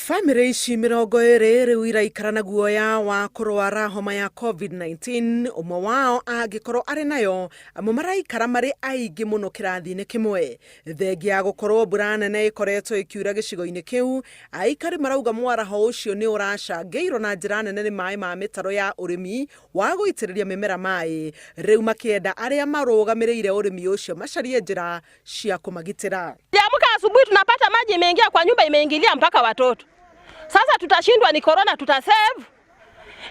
Family ici mirongo iri riu iraikara na guoya wa kurwara homa ya COVID-19 umwe wao angikorwo ari nayo amwe maraikara mari aingi muno kirathi-ini kimwe thengia gukorwo mbura nene ikoretwo ikiura gicigo-ini kiu aikari marauga mwaraho ucio ni uracangirwo na njira nene ni mai ma mitaro ya urimi wa guitiriria mimera mai riu makienda aria marugamiriire urimi ucio macarie njira cia kumagitira. Amka asubuhi tunapata maji imeingia kwa nyumba, imeingilia mpaka watoto. Sasa tutashindwa, ni corona tutasave,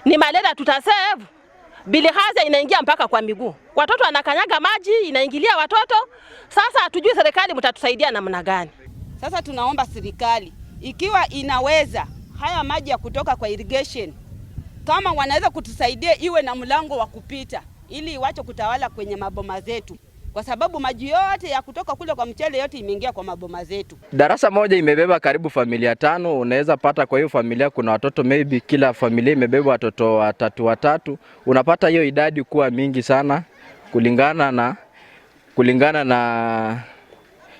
ni malaria tutasave, bilihaza inaingia mpaka kwa miguu. Watoto wanakanyaga maji inaingilia watoto. Sasa hatujui serikali mtatusaidia namna gani. Sasa tunaomba serikali ikiwa inaweza haya maji ya kutoka kwa irrigation, kama wanaweza kutusaidia iwe na mlango wa kupita ili iwache kutawala kwenye maboma zetu. Kwa sababu maji yote ya kutoka kule kwa mchele yote imeingia kwa maboma zetu. Darasa moja imebeba karibu familia 5, unaweza pata kwa hiyo familia kuna watoto maybe kila familia imebeba watoto watatu. Unapata hiyo idadi kuwa mingi sana kulingana na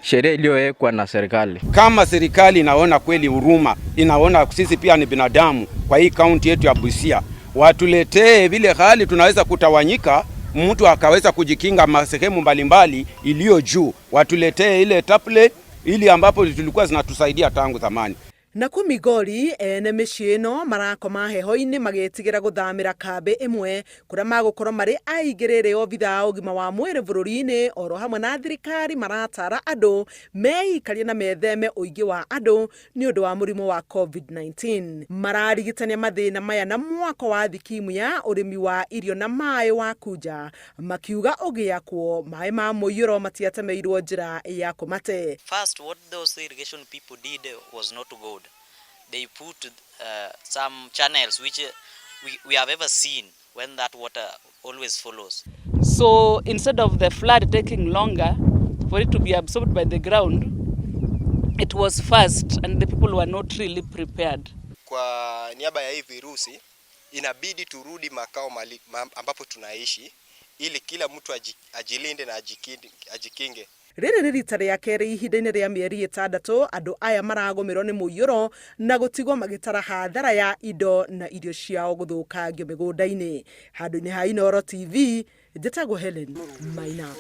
sheria iliyowekwa na serikali. Kama serikali inaona kweli huruma, inaona sisi pia ni binadamu kwa hii kaunti yetu ya Busia, watuletee vile hali tunaweza kutawanyika, mtu akaweza kujikinga masehemu mbalimbali iliyo juu, watuletee ile tablet ili ambapo tulikuwa zinatusaidia tangu zamani. Na kumigori ene miciino marakoma heho-ini magetigira guthamira kambi imwe kuria magukorwo mari aigirire obitha ugima wa mwiri bururi-ini oro hamwe na thirikari maratara andu meikarie na metheme uingi wa andu ni undu wa murimu wa COVID-19 mararigitania mathina maya na mwako wa thikimu ya urimi wa irio na mai wa kuja makiuga ugiakwo mai ma muiyuro matiatemeirwo njira ya kumate. First, what those irrigation people did was not good. They put some channels which we have ever seen when that water always follows. So instead of the flood taking longer for it to be absorbed by the ground, it was fast and the people were not really prepared. Kwa niaba ya hii virusi inabidi turudi makao ambapo tunaishi ili kila mtu ajilinde na ajikinge. Riri ni rita ria keri ihinda-ini ria mieri 6 andu aya maragomerwo ni muiyuro na gutigwo magitara hathara ya indo na irio ciao guthukangio migunda-ini. Handu-ini ha Inooro TV, njitagwo Helen Maina.